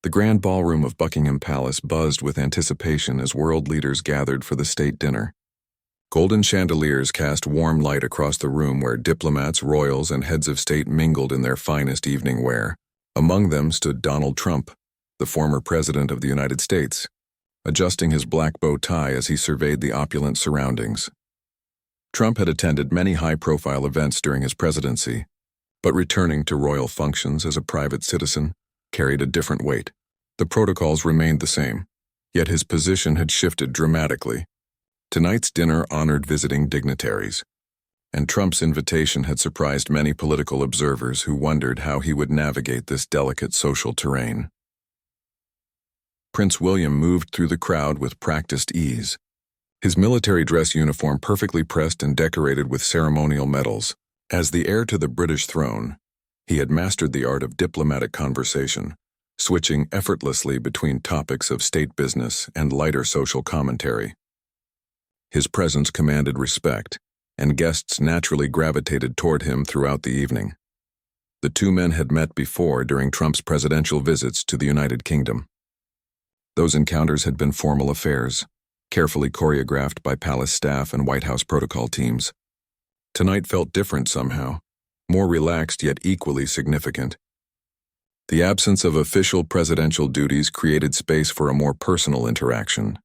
The grand ballroom of Buckingham Palace buzzed with anticipation as world leaders gathered for the state dinner. Golden chandeliers cast warm light across the room where diplomats, royals, and heads of state mingled in their finest evening wear. Among them stood Donald Trump, the former president of the United States, adjusting his black bow tie as he surveyed the opulent surroundings. Trump had attended many high-profile events during his presidency, but returning to royal functions as a private citizen carried a different weight. The protocols remained the same, yet his position had shifted dramatically. Tonight's dinner honored visiting dignitaries, and Trump's invitation had surprised many political observers who wondered how he would navigate this delicate social terrain. Prince William moved through the crowd with practiced ease, his military dress uniform perfectly pressed and decorated with ceremonial medals. As the heir to the British throne, he had mastered the art of diplomatic conversation, switching effortlessly between topics of state business and lighter social commentary. His presence commanded respect, and guests naturally gravitated toward him throughout the evening. The two men had met before during Trump's presidential visits to the United Kingdom. Those encounters had been formal affairs, carefully choreographed by palace staff and White House protocol teams. Tonight felt different somehow, more relaxed yet equally significant. The absence of official presidential duties created space for a more personal interaction.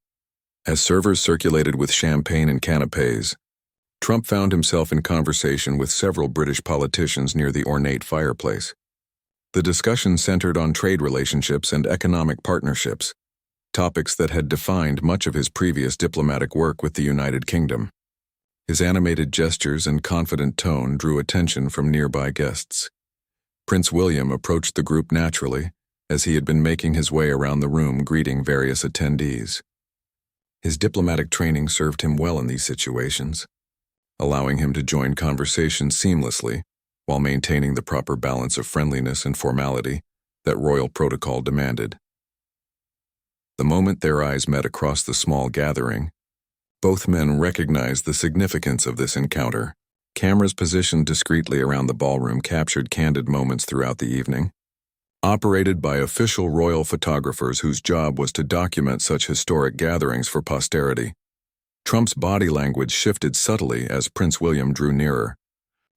As servers circulated with champagne and canapés, Trump found himself in conversation with several British politicians near the ornate fireplace. The discussion centered on trade relationships and economic partnerships, topics that had defined much of his previous diplomatic work with the United Kingdom. His animated gestures and confident tone drew attention from nearby guests. Prince William approached the group naturally, as he had been making his way around the room greeting various attendees. His diplomatic training served him well in these situations, allowing him to join conversation seamlessly while maintaining the proper balance of friendliness and formality that royal protocol demanded. The moment their eyes met across the small gathering, both men recognized the significance of this encounter. Cameras positioned discreetly around the ballroom captured candid moments throughout the evening. Operated by official royal photographers whose job was to document such historic gatherings for posterity. Trump's body language shifted subtly as Prince William drew nearer.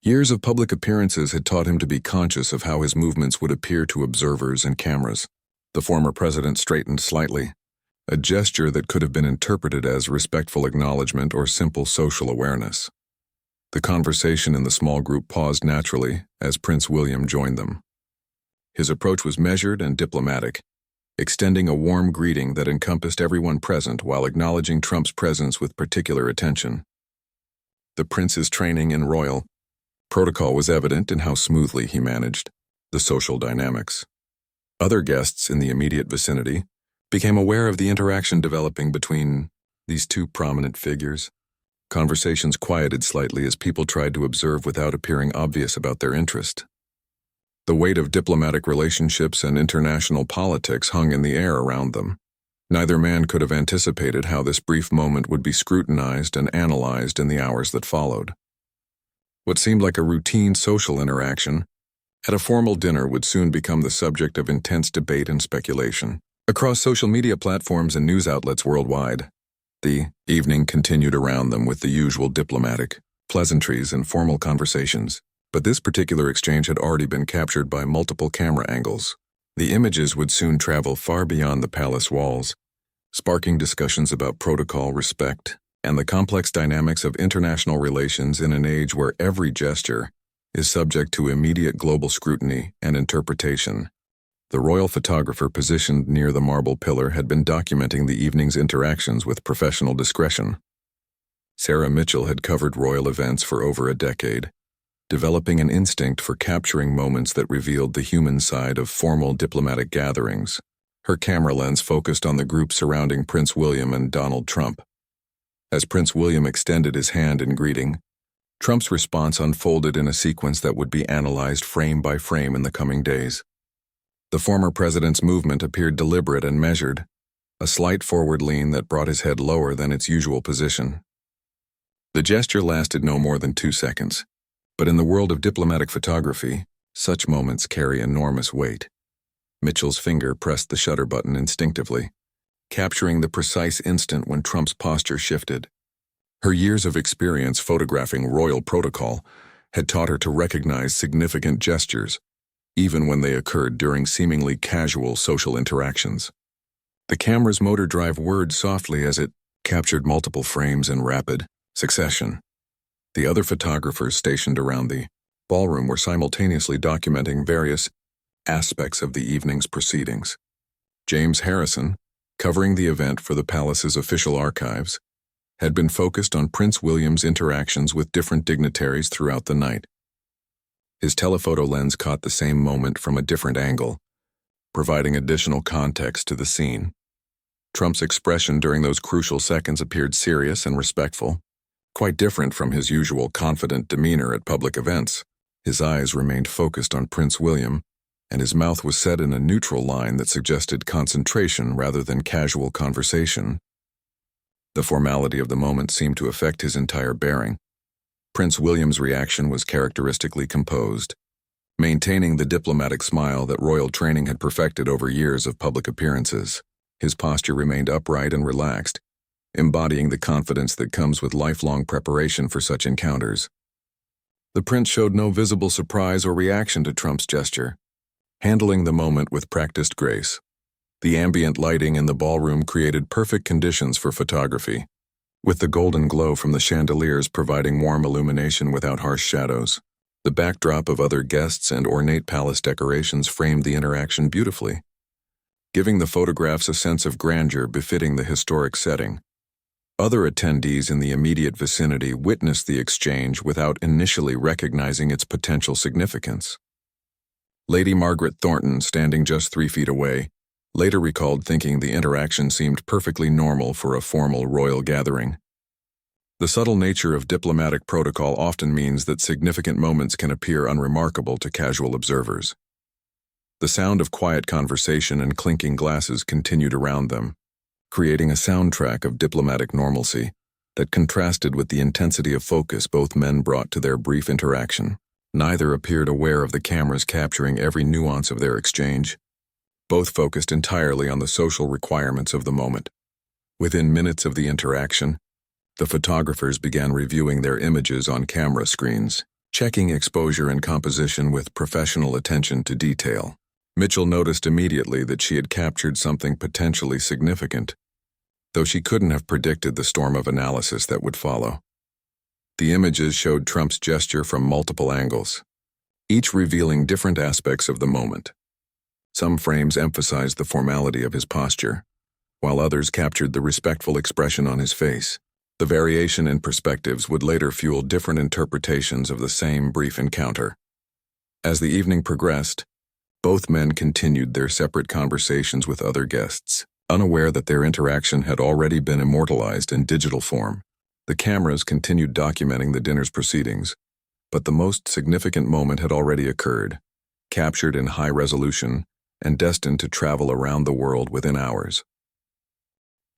Years of public appearances had taught him to be conscious of how his movements would appear to observers and cameras. The former president straightened slightly, a gesture that could have been interpreted as respectful acknowledgement or simple social awareness. The conversation in the small group paused naturally as Prince William joined them. His approach was measured and diplomatic, extending a warm greeting that encompassed everyone present while acknowledging Trump's presence with particular attention. The prince's training in royal protocol was evident in how smoothly he managed the social dynamics. Other guests in the immediate vicinity became aware of the interaction developing between these two prominent figures. Conversations quieted slightly as people tried to observe without appearing obvious about their interest. The weight of diplomatic relationships and international politics hung in the air around them. Neither man could have anticipated how this brief moment would be scrutinized and analyzed in the hours that followed. What seemed like a routine social interaction at a formal dinner would soon become the subject of intense debate and speculation. Across social media platforms and news outlets worldwide, the evening continued around them with the usual diplomatic pleasantries and formal conversations. But this particular exchange had already been captured by multiple camera angles. The images would soon travel far beyond the palace walls, sparking discussions about protocol, respect, and the complex dynamics of international relations in an age where every gesture is subject to immediate global scrutiny and interpretation. The royal photographer positioned near the marble pillar had been documenting the evening's interactions with professional discretion. Sarah Mitchell had covered royal events for over a decade, developing an instinct for capturing moments that revealed the human side of formal diplomatic gatherings. Her camera lens focused on the group surrounding Prince William and Donald Trump. As Prince William extended his hand in greeting, Trump's response unfolded in a sequence that would be analyzed frame by frame in the coming days. The former president's movement appeared deliberate and measured, a slight forward lean that brought his head lower than its usual position. The gesture lasted no more than 2 seconds, but in the world of diplomatic photography, such moments carry enormous weight. Mitchell's finger pressed the shutter button instinctively, capturing the precise instant when Trump's posture shifted. Her years of experience photographing royal protocol had taught her to recognize significant gestures, even when they occurred during seemingly casual social interactions. The camera's motor drive whirred softly as it captured multiple frames in rapid succession. The other photographers stationed around the ballroom were simultaneously documenting various aspects of the evening's proceedings. James Harrison, covering the event for the palace's official archives, had been focused on Prince William's interactions with different dignitaries throughout the night. His telephoto lens caught the same moment from a different angle, providing additional context to the scene. Trump's expression during those crucial seconds appeared serious and respectful, quite different from his usual confident demeanor at public events. His eyes remained focused on Prince William, and his mouth was set in a neutral line that suggested concentration rather than casual conversation. The formality of the moment seemed to affect his entire bearing. Prince William's reaction was characteristically composed, maintaining the diplomatic smile that royal training had perfected over years of public appearances. His posture remained upright and relaxed, embodying the confidence that comes with lifelong preparation for such encounters. The prince showed no visible surprise or reaction to Trump's gesture, handling the moment with practiced grace. The ambient lighting in the ballroom created perfect conditions for photography, with the golden glow from the chandeliers providing warm illumination without harsh shadows. The backdrop of other guests and ornate palace decorations framed the interaction beautifully, giving the photographs a sense of grandeur befitting the historic setting. Other attendees in the immediate vicinity witnessed the exchange without initially recognizing its potential significance. Lady Margaret Thornton, standing just 3 feet away, later recalled thinking the interaction seemed perfectly normal for a formal royal gathering. The subtle nature of diplomatic protocol often means that significant moments can appear unremarkable to casual observers. The sound of quiet conversation and clinking glasses continued around them, creating a soundtrack of diplomatic normalcy that contrasted with the intensity of focus both men brought to their brief interaction. Neither appeared aware of the cameras capturing every nuance of their exchange. Both focused entirely on the social requirements of the moment. Within minutes of the interaction, the photographers began reviewing their images on camera screens, checking exposure and composition with professional attention to detail. Mitchell noticed immediately that she had captured something potentially significant, though she couldn't have predicted the storm of analysis that would follow. The images showed Trump's gesture from multiple angles, each revealing different aspects of the moment. Some frames emphasized the formality of his posture, while others captured the respectful expression on his face. The variation in perspectives would later fuel different interpretations of the same brief encounter. As the evening progressed, both men continued their separate conversations with other guests, unaware that their interaction had already been immortalized in digital form. The cameras continued documenting the dinner's proceedings, but the most significant moment had already occurred, captured in high resolution and destined to travel around the world within hours.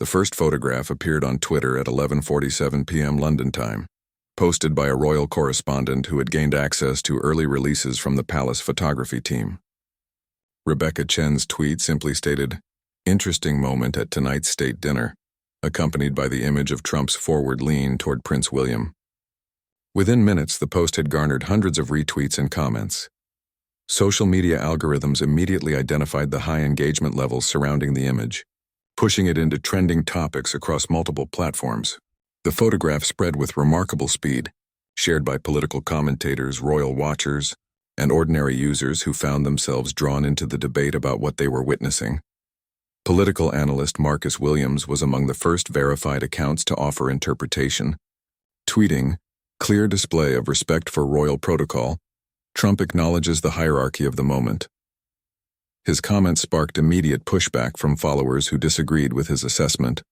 The first photograph appeared on Twitter at 11:47 p.m. London time, posted by a royal correspondent who had gained access to early releases from the palace photography team. Rebecca Chen's tweet simply stated, "Interesting moment at tonight's state dinner," accompanied by the image of Trump's forward lean toward Prince William. Within minutes, the post had garnered hundreds of retweets and comments. Social media algorithms immediately identified the high engagement levels surrounding the image, pushing it into trending topics across multiple platforms. The photograph spread with remarkable speed, shared by political commentators, royal watchers, and ordinary users who found themselves drawn into the debate about what they were witnessing. Political analyst Marcus Williams was among the first verified accounts to offer interpretation, tweeting, "Clear display of respect for royal protocol. Trump acknowledges the hierarchy of the moment." His comments sparked immediate pushback from followers who disagreed with his assessment,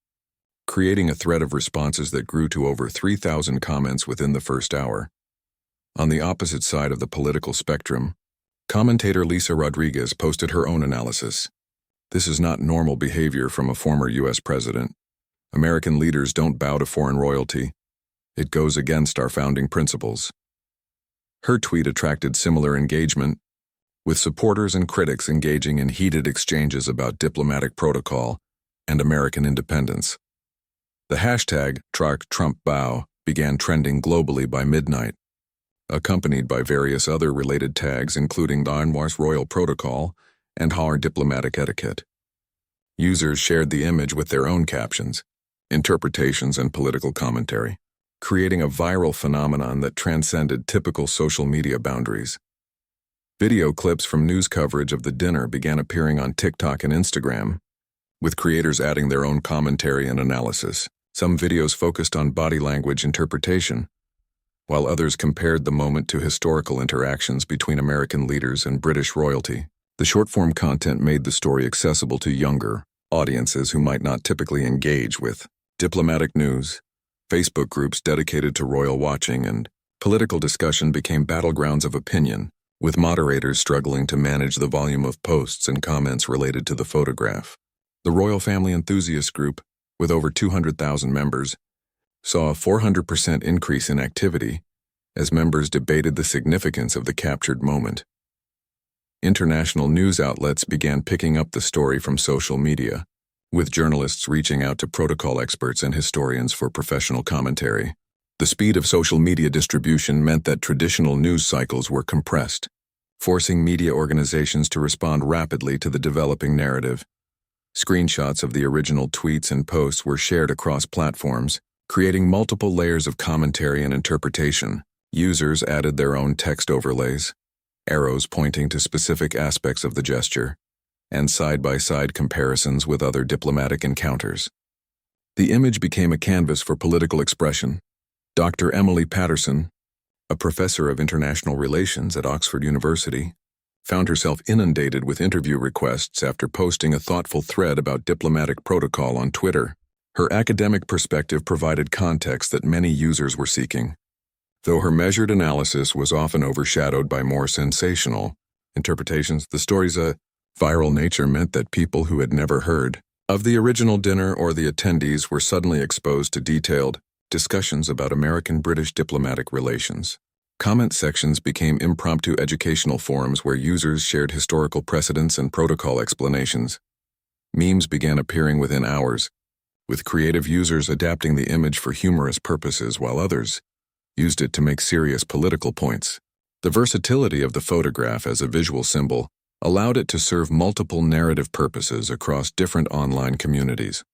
creating a thread of responses that grew to over 3,000 comments within the first hour. On the opposite side of the political spectrum, commentator Lisa Rodriguez posted her own analysis. "This is not normal behavior from a former U.S. president. American leaders don't bow to foreign royalty. It goes against our founding principles." Her tweet attracted similar engagement, with supporters and critics engaging in heated exchanges about diplomatic protocol and American independence. The hashtag #TrumpBow began trending globally by midnight, accompanied by various other related tags including Unconditional Royal Protocol and Hard Diplomatic Etiquette. Users shared the image with their own captions, interpretations, and political commentary, creating a viral phenomenon that transcended typical social media boundaries. Video clips from news coverage of the dinner began appearing on TikTok and Instagram, with creators adding their own commentary and analysis. Some videos focused on body language interpretation, while others compared the moment to historical interactions between American leaders and British royalty. The short-form content made the story accessible to younger audiences who might not typically engage with diplomatic news. Facebook groups dedicated to royal watching and political discussion became battlegrounds of opinion, with moderators struggling to manage the volume of posts and comments related to the photograph. The Royal Family Enthusiast Group, with over 200,000 members, saw a 400% increase in activity as members debated the significance of the captured moment. International news outlets began picking up the story from social media, with journalists reaching out to protocol experts and historians for professional commentary. The speed of social media distribution meant that traditional news cycles were compressed, forcing media organizations to respond rapidly to the developing narrative. Screenshots of the original tweets and posts were shared across platforms, creating multiple layers of commentary and interpretation. Users added their own text overlays, arrows pointing to specific aspects of the gesture, and side-by-side comparisons with other diplomatic encounters. The image became a canvas for political expression. Dr. Emily Patterson, a professor of international relations at Oxford University, found herself inundated with interview requests after posting a thoughtful thread about diplomatic protocol on Twitter. Her academic perspective provided context that many users were seeking, though her measured analysis was often overshadowed by more sensational interpretations. The story's viral nature meant that people who had never heard of the original dinner or the attendees were suddenly exposed to detailed discussions about American-British diplomatic relations. Comment sections became impromptu educational forums where users shared historical precedents and protocol explanations. Memes began appearing within hours, with creative users adapting the image for humorous purposes while others used it to make serious political points. The versatility of the photograph as a visual symbol allowed it to serve multiple narrative purposes across different online communities.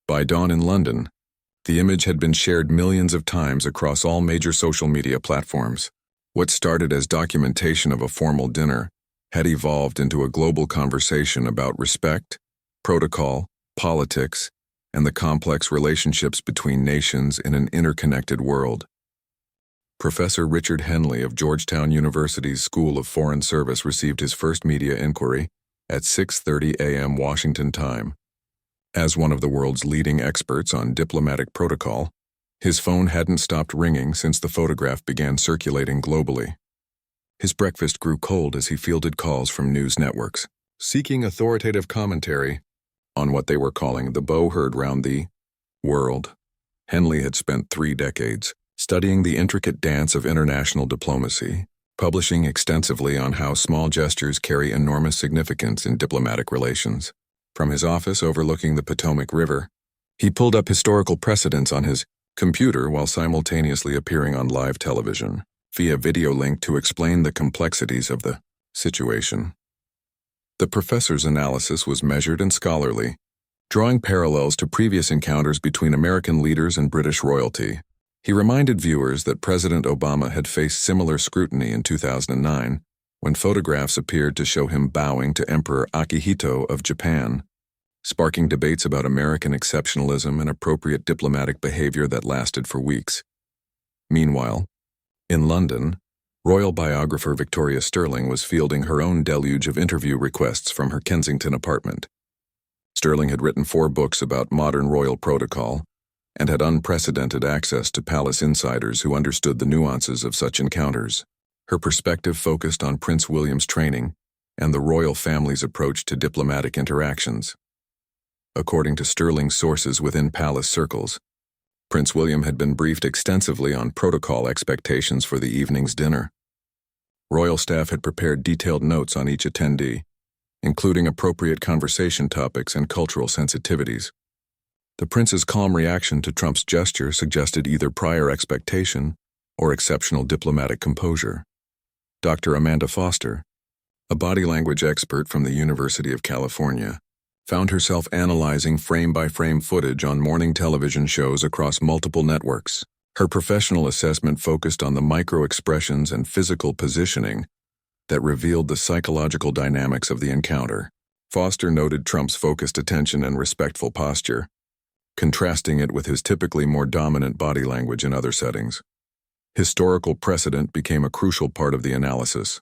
By dawn in London, the image had been shared millions of times across all major social media platforms. What started as documentation of a formal dinner had evolved into a global conversation about respect, protocol, politics, and the complex relationships between nations in an interconnected world. Professor Richard Henley of Georgetown University's School of Foreign Service received his first media inquiry at 6:30 a.m. Washington time. As one of the world's leading experts on diplomatic protocol, his phone hadn't stopped ringing since the photograph began circulating globally. His breakfast grew cold as he fielded calls from news networks, seeking authoritative commentary on what they were calling the bow heard round the world. Henley had spent 3 decades studying the intricate dance of international diplomacy, publishing extensively on how small gestures carry enormous significance in diplomatic relations. From his office overlooking the Potomac River, he pulled up historical precedents on his computer while simultaneously appearing on live television via video link to explain the complexities of the situation. The professor's analysis was measured and scholarly, drawing parallels to previous encounters between American leaders and British royalty. He reminded viewers that President Obama had faced similar scrutiny in 2009, when photographs appeared to show him bowing to Emperor Akihito of Japan, sparking debates about American exceptionalism and appropriate diplomatic behavior that lasted for weeks. Meanwhile, in London, royal biographer Victoria Sterling was fielding her own deluge of interview requests from her Kensington apartment. Sterling had written 4 books about modern royal protocol and had unprecedented access to palace insiders who understood the nuances of such encounters. Her perspective focused on Prince William's training and the royal family's approach to diplomatic interactions. According to Sterling's sources within palace circles, Prince William had been briefed extensively on protocol expectations for the evening's dinner. Royal staff had prepared detailed notes on each attendee, including appropriate conversation topics and cultural sensitivities. The prince's calm reaction to Trump's gesture suggested either prior expectation or exceptional diplomatic composure. Dr. Amanda Foster, a body language expert from the University of California, found herself analyzing frame-by-frame footage on morning television shows across multiple networks. Her professional assessment focused on the micro-expressions and physical positioning that revealed the psychological dynamics of the encounter. Foster noted Trump's focused attention and respectful posture, contrasting it with his typically more dominant body language in other settings. Historical precedent became a crucial part of the analysis,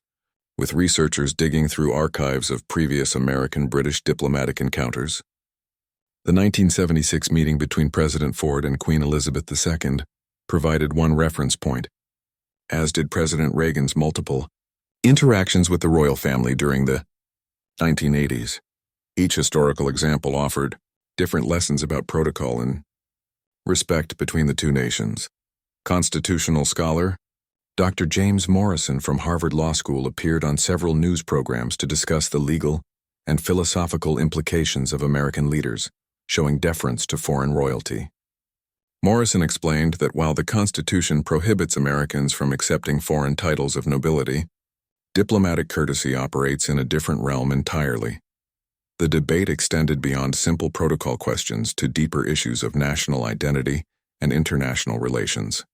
with researchers digging through archives of previous American-British diplomatic encounters. The 1976 meeting between President Ford and Queen Elizabeth II provided one reference point, as did President Reagan's multiple interactions with the royal family during the 1980s. Each historical example offered different lessons about protocol and respect between the two nations. Constitutional scholar Dr. James Morrison from Harvard Law School appeared on several news programs to discuss the legal and philosophical implications of American leaders showing deference to foreign royalty. Morrison explained that while the Constitution prohibits Americans from accepting foreign titles of nobility, diplomatic courtesy operates in a different realm entirely. The debate extended beyond simple protocol questions to deeper issues of national identity and international relations.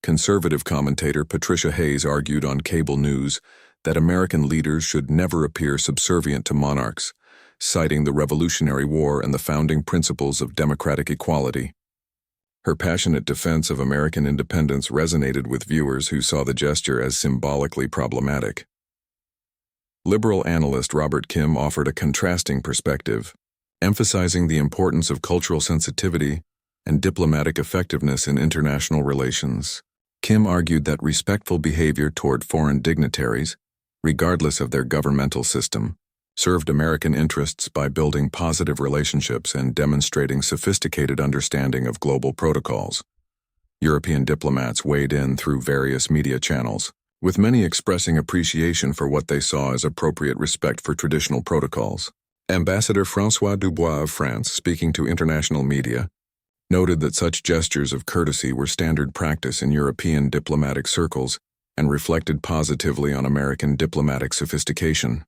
Conservative commentator Patricia Hayes argued on cable news that American leaders should never appear subservient to monarchs, citing the Revolutionary War and the founding principles of democratic equality. Her passionate defense of American independence resonated with viewers who saw the gesture as symbolically problematic. Liberal analyst Robert Kim offered a contrasting perspective, emphasizing the importance of cultural sensitivity and diplomatic effectiveness in international relations. Kim argued that respectful behavior toward foreign dignitaries, regardless of their governmental system, served American interests by building positive relationships and demonstrating sophisticated understanding of global protocols. European diplomats weighed in through various media channels, with many expressing appreciation for what they saw as appropriate respect for traditional protocols. Ambassador François Dubois of France, speaking to international media, noted that such gestures of courtesy were standard practice in European diplomatic circles and reflected positively on American diplomatic sophistication.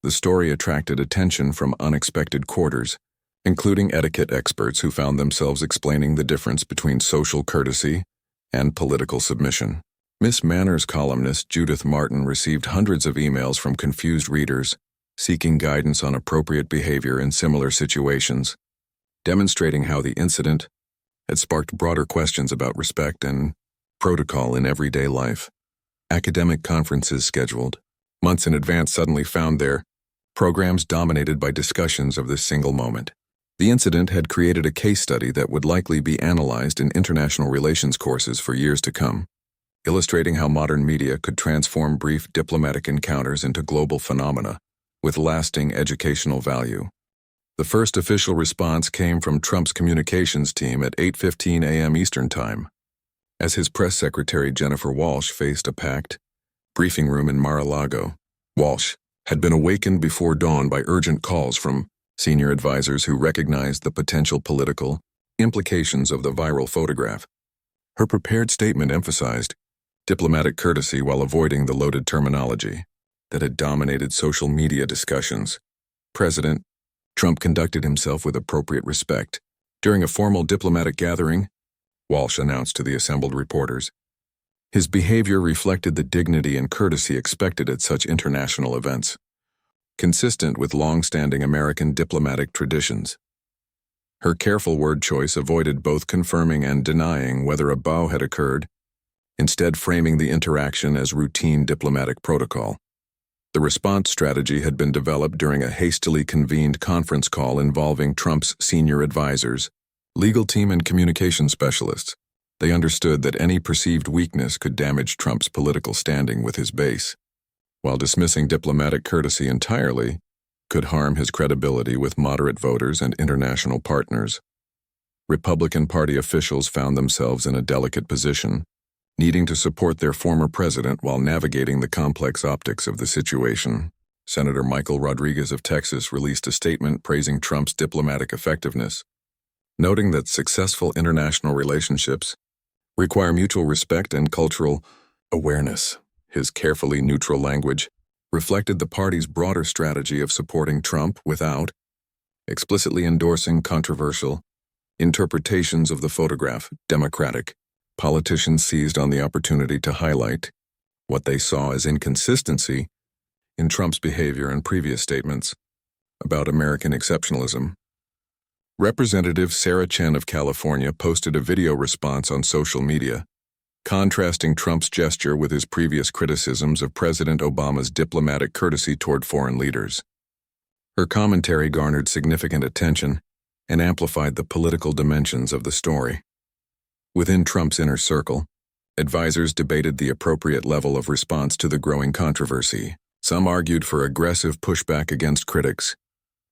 The story attracted attention from unexpected quarters, including etiquette experts who found themselves explaining the difference between social courtesy and political submission. Miss Manners columnist Judith Martin received hundreds of emails from confused readers seeking guidance on appropriate behavior in similar situations, demonstrating how the incident had sparked broader questions about respect and protocol in everyday life. Academic conferences scheduled months in advance suddenly found their programs dominated by discussions of this single moment. The incident had created a case study that would likely be analyzed in international relations courses for years to come, illustrating how modern media could transform brief diplomatic encounters into global phenomena with lasting educational value. The first official response came from Trump's communications team at 8:15 a.m. Eastern Time, as his press secretary Jennifer Walsh faced a packed briefing room in Mar-a-Lago. Walsh had been awakened before dawn by urgent calls from senior advisors who recognized the potential political implications of the viral photograph. Her prepared statement emphasized diplomatic courtesy while avoiding the loaded terminology that had dominated social media discussions. President Trump conducted himself with appropriate respect. During a formal diplomatic gathering, Walsh announced to the assembled reporters, his behavior reflected the dignity and courtesy expected at such international events, consistent with long-standing American diplomatic traditions. Her careful word choice avoided both confirming and denying whether a bow had occurred, instead framing the interaction as routine diplomatic protocol. The response strategy had been developed during a hastily convened conference call involving Trump's senior advisors, legal team and communication specialists. They understood that any perceived weakness could damage Trump's political standing with his base, while dismissing diplomatic courtesy entirely could harm his credibility with moderate voters and international partners. Republican Party officials found themselves in a delicate position, needing to support their former president while navigating the complex optics of the situation. Senator Michael Rodriguez of Texas released a statement praising Trump's diplomatic effectiveness, noting that successful international relationships require mutual respect and cultural awareness. His carefully neutral language reflected the party's broader strategy of supporting Trump without explicitly endorsing controversial interpretations of the photograph. Democratic politicians seized on the opportunity to highlight what they saw as inconsistency in Trump's behavior and previous statements about American exceptionalism. Representative Sarah Chen of California posted a video response on social media, contrasting Trump's gesture with his previous criticisms of President Obama's diplomatic courtesy toward foreign leaders. Her commentary garnered significant attention and amplified the political dimensions of the story. Within Trump's inner circle, advisors debated the appropriate level of response to the growing controversy. Some argued for aggressive pushback against critics,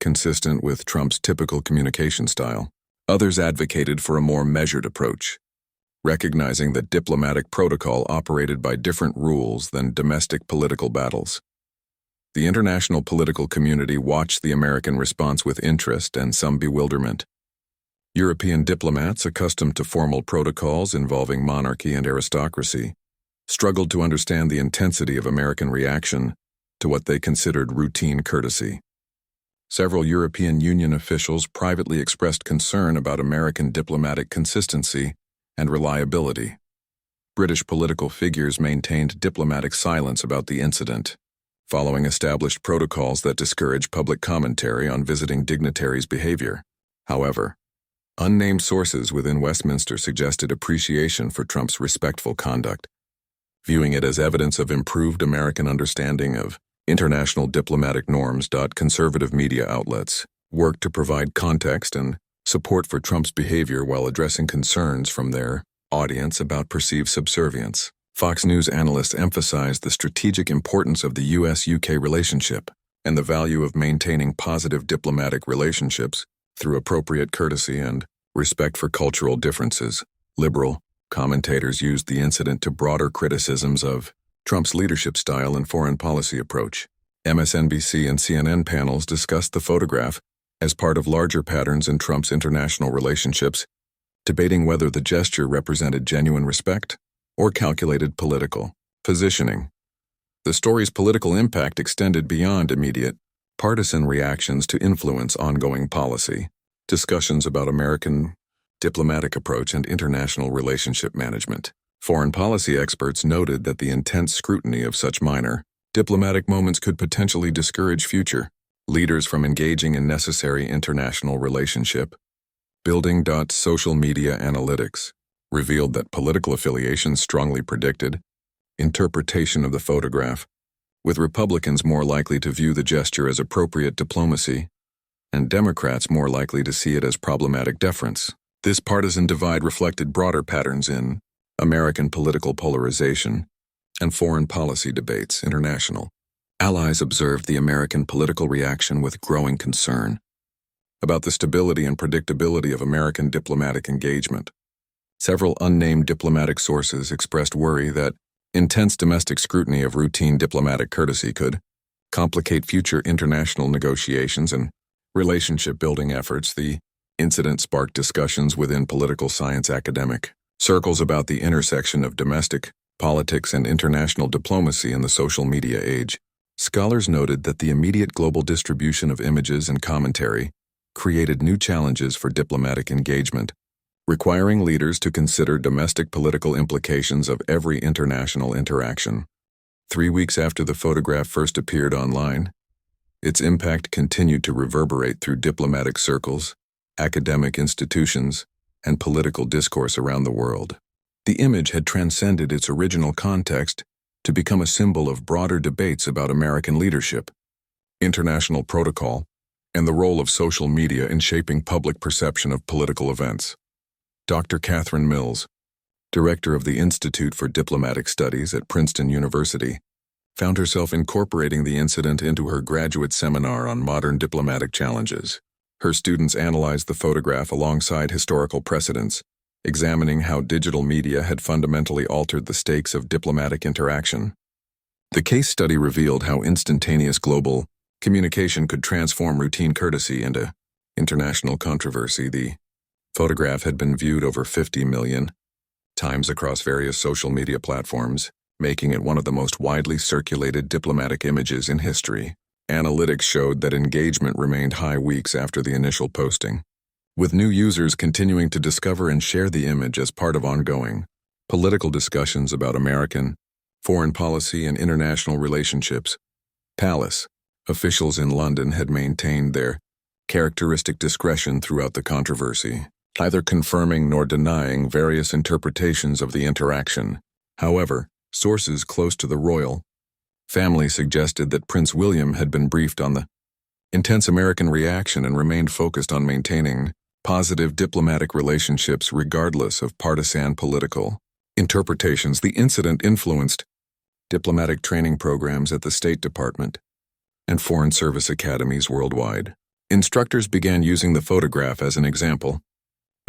consistent with Trump's typical communication style. Others advocated for a more measured approach, recognizing that diplomatic protocol operated by different rules than domestic political battles. The international political community watched the American response with interest and some bewilderment. European diplomats, accustomed to formal protocols involving monarchy and aristocracy, struggled to understand the intensity of American reaction to what they considered routine courtesy. Several European Union officials privately expressed concern about American diplomatic consistency and reliability. British political figures maintained diplomatic silence about the incident, following established protocols that discourage public commentary on visiting dignitaries' behavior. However, unnamed sources within Westminster suggested appreciation for Trump's respectful conduct, viewing it as evidence of improved American understanding of international diplomatic norms. Conservative media outlets worked to provide context and support for Trump's behavior while addressing concerns from their audience about perceived subservience. Fox News analysts emphasized the strategic importance of the U.S.-UK relationship and the value of maintaining positive diplomatic relationships through appropriate courtesy and respect for cultural differences. Liberal commentators used the incident to broader criticisms of Trump's leadership style and foreign policy approach. MSNBC and CNN panels discussed the photograph as part of larger patterns in Trump's international relationships, debating whether the gesture represented genuine respect or calculated political positioning. The story's political impact extended beyond immediate partisan reactions to influence ongoing policy discussions about American diplomatic approach and international relationship management. Foreign policy experts noted that the intense scrutiny of such minor diplomatic moments could potentially discourage future leaders from engaging in necessary international relationship building. Social media analytics revealed that political affiliations strongly predicted interpretation of the photograph, with Republicans more likely to view the gesture as appropriate diplomacy and Democrats more likely to see it as problematic deference. This partisan divide reflected broader patterns in American political polarization and foreign policy debates. International allies observed the American political reaction with growing concern about the stability and predictability of American diplomatic engagement. Several unnamed diplomatic sources expressed worry that intense domestic scrutiny of routine diplomatic courtesy could complicate future international negotiations and relationship-building efforts. The incident sparked discussions within political science academic circles about the intersection of domestic politics and international diplomacy in the social media age. Scholars noted that the immediate global distribution of images and commentary created new challenges for diplomatic engagement, requiring leaders to consider domestic political implications of every international interaction. 3 weeks after the photograph first appeared online, its impact continued to reverberate through diplomatic circles, academic institutions, and political discourse around the world. The image had transcended its original context to become a symbol of broader debates about American leadership, international protocol, and the role of social media in shaping public perception of political events. Dr. Catherine Mills, director of the Institute for Diplomatic Studies at Princeton University, found herself incorporating the incident into her graduate seminar on modern diplomatic challenges. Her students analyzed the photograph alongside historical precedents, examining how digital media had fundamentally altered the stakes of diplomatic interaction. The case study revealed how instantaneous global communication could transform routine courtesy into international controversy. The photograph had been viewed over 50 million times across various social media platforms, making it one of the most widely circulated diplomatic images in history. Analytics showed that engagement remained high weeks after the initial posting, with new users continuing to discover and share the image as part of ongoing political discussions about American foreign policy and international relationships. Palace officials in London had maintained their characteristic discretion throughout the controversy, neither confirming nor denying various interpretations of the interaction. However, sources close to the royal family suggested that Prince William had been briefed on the intense American reaction and remained focused on maintaining positive diplomatic relationships regardless of partisan political interpretations. The incident influenced diplomatic training programs at the State Department and Foreign Service academies worldwide. Instructors began using the photograph as an example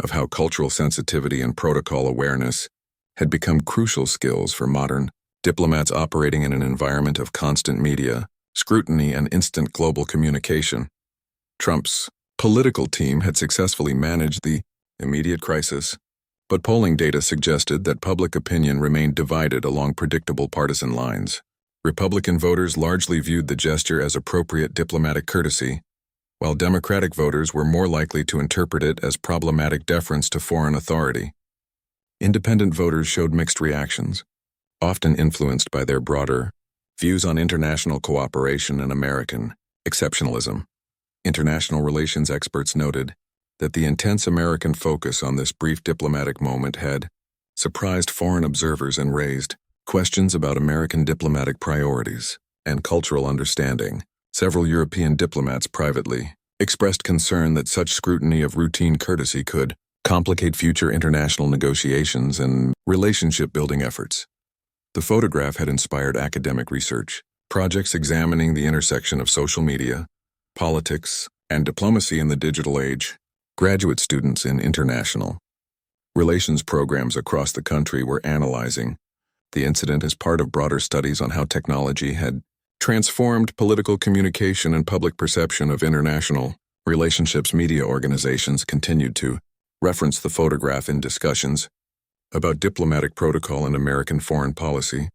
of how cultural sensitivity and protocol awareness had become crucial skills for modern diplomats operating in an environment of constant media scrutiny and instant global communication. Trump's political team had successfully managed the immediate crisis, but polling data suggested that public opinion remained divided along predictable partisan lines. Republican voters largely viewed the gesture as appropriate diplomatic courtesy, while Democratic voters were more likely to interpret it as problematic deference to foreign authority. Independent voters showed mixed reactions, often influenced by their broader views on international cooperation and American exceptionalism. International relations experts noted that the intense American focus on this brief diplomatic moment had surprised foreign observers and raised questions about American diplomatic priorities and cultural understanding. Several European diplomats privately expressed concern that such scrutiny of routine courtesy could complicate future international negotiations and relationship-building efforts. The photograph had inspired academic research, projects examining the intersection of social media, politics, and diplomacy in the digital age. Graduate students in international relations programs across the country were analyzing the incident as part of broader studies on how technology had transformed political communication and public perception of international relationships. Media organizations continued to reference the photograph in discussions about diplomatic protocol and American foreign policy,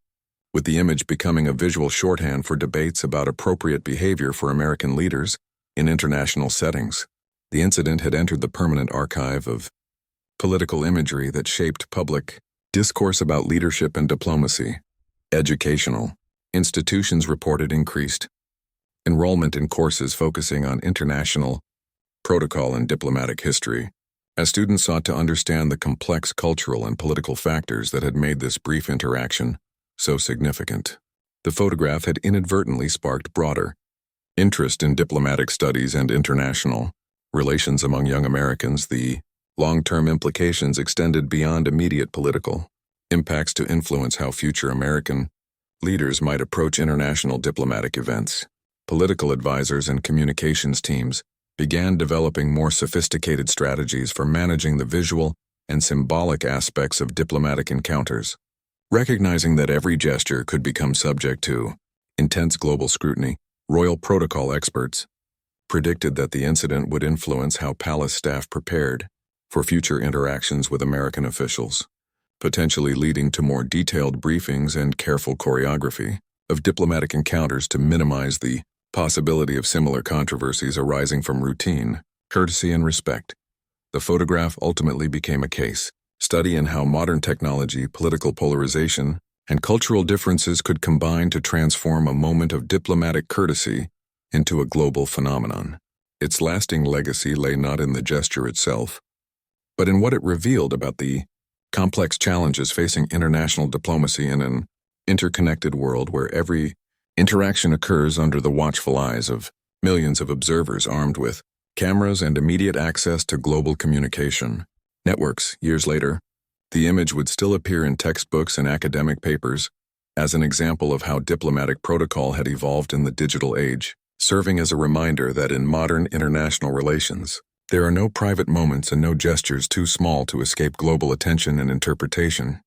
with the image becoming a visual shorthand for debates about appropriate behavior for American leaders in international settings. The incident had entered the permanent archive of political imagery that shaped public discourse about leadership and diplomacy. Educational institutions reported increased enrollment in courses focusing on international protocol and diplomatic history, as students sought to understand the complex cultural and political factors that had made this brief interaction so significant. The photograph had inadvertently sparked broader interest in diplomatic studies and international relations among young Americans. The long-term implications extended beyond immediate political impacts to influence how future American leaders might approach international diplomatic events. Political advisors and communications teams began developing more sophisticated strategies for managing the visual and symbolic aspects of diplomatic encounters. Recognizing that every gesture could become subject to intense global scrutiny, royal protocol experts predicted that the incident would influence how palace staff prepared for future interactions with American officials, potentially leading to more detailed briefings and careful choreography of diplomatic encounters to minimize the possibility of similar controversies arising from routine courtesy and respect. The photograph ultimately became a case study in how modern technology, political polarization, and cultural differences could combine to transform a moment of diplomatic courtesy into a global phenomenon. Its lasting legacy lay not in the gesture itself, but in what it revealed about the complex challenges facing international diplomacy in an interconnected world where every interaction occurs under the watchful eyes of millions of observers armed with cameras and immediate access to global communication networks. Years later, the image would still appear in textbooks and academic papers as an example of how diplomatic protocol had evolved in the digital age, serving as a reminder that in modern international relations, There are no private moments and no gestures too small to escape global attention and interpretation.